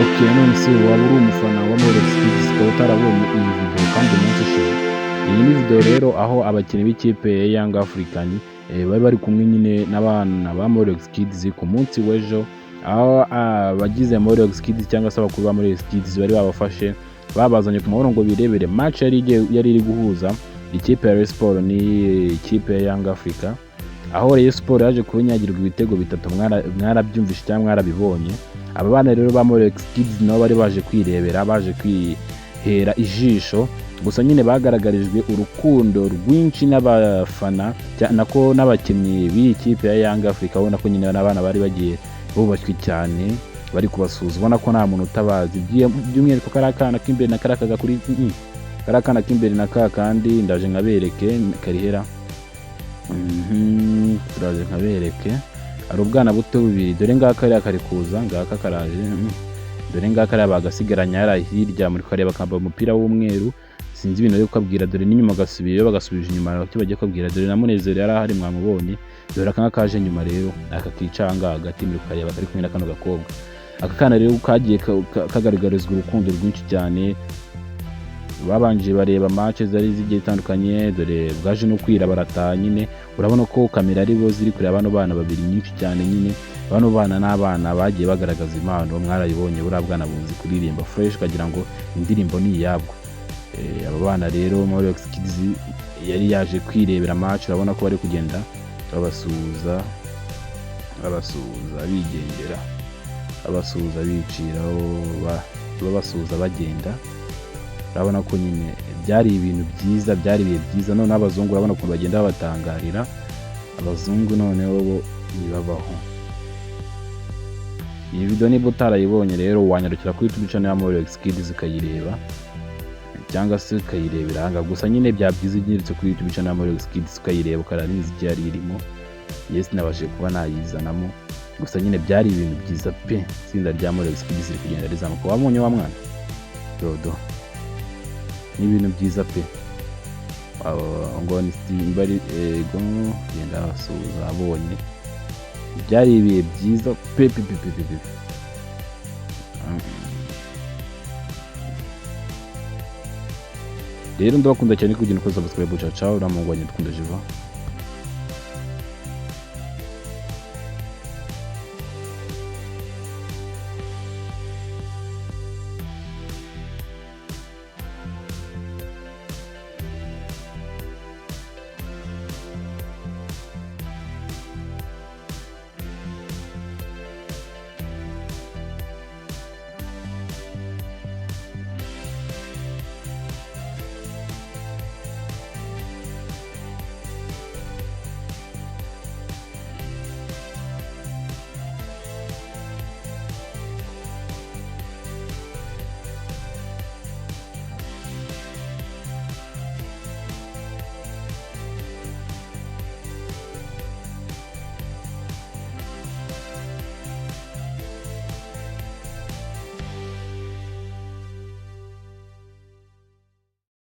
Okay, none se waba uri umufana wa Knowless Kids ukaba utarabonye iyi video kandi umunsi ushize? Iyi ni video rero aho abakinnyi b'ikipe ya Young African bari bari kumwe nyine n'abana ba Knowless Kids ku munsi w'ejo, aho abagize Knowless Kids cyangwa se abakuru ba Knowless Kids bari babafashe babazanye ku mahoro ngo birebere match yari iri guhuza ikipe ya Rayon Sports n'ikipe ya Young Africa, aho Rayon Sports yaje kunyagirwa ibitego bitatu. Mwarabyumvise cyangwa mwarabibonye. Aba bana rero ba Knowless Kids nabo bari baje kwirebera, baje kwihera ijisho, gusa nyine bagaragarijwe urukundo rwinshi n'abafana nako n'abakinnyi b'iyi kipe ya Young Africa. Ubona ko nyine n'abana bari bagiye bubashywe cyane, bari kubasuhuza, ubona ko nta muntu utabazi, by'umwihariko karakana k'imbere na karakaga kuri karakana k'imbere na kandi ndaje nkabereke karihera. Turaje nkabereke, hari ubwana buto bubiri, dore ngaka ari kari kuza, ngaka karaje, dore ngaka ari bagasigaranya yari hirya muri kareba kamba umupira w'umweru, sinzi ibintu byo kubabwira, dore n'inyuma gasubiriyo bagasubije inyuma cyo bagiye kubwira, dore na Munezero yari ahari mwamubonye, dore akanga kaje nyuma rero akakicanga hagati muri kareba kari kumwe na kano gakobwa. Aka kana rero kagiye kagaragarizwa urukundo rwinshi cyane, babanje bareba match zari zigiye zitandukanye, dore bwaje no kwira barataha nyine. Urabona ko kamera ari bo ziri kureba bano bana babiri nyinshi cyane nyine. Bano bana n'abana bagiye bagaragaza impano, mwarayibonye buriya bwana bunzi kuririmba fresh kagira ngo indirimbo ni iyabwo. Aba bana rero Knowless Kids yari yaje kwirebera match, urabona ko bari kugenda babasuhuza bigendera, babasuhuza biciraho, babasuhuza bagenda. Urabona ko nyine byari ibintu byiza, byari ibihe byiza. None abazungu urabona ko bagenda babatangarira, abazungu noneho bo nibabaho. Iyi video niba utarayibonye rero wanyarukira kuri YouTube channel ya Knowless Kids ukayireba, cyangwa se ukayirebera hanga. Gusa nyine byabyiza ugiritse kuri YouTube channel ya Knowless Kids ukayireba ukareba n'imiziki yari irimo. Yes, nabashe kuba nayizanamo, gusa nyine byari ibintu byiza pe. Itsinda rya Knowless Kids riri kugenda rizamuka. Wabonye wa mwana dodo, ni ibintu byiza pe. Ngo ni bari ego genda basuhuza, abonye byari ibihe byiza pe. Rero ndabakunda cyane, kugira ngo subscribe, ciao, uramungwanye dukunda jiva.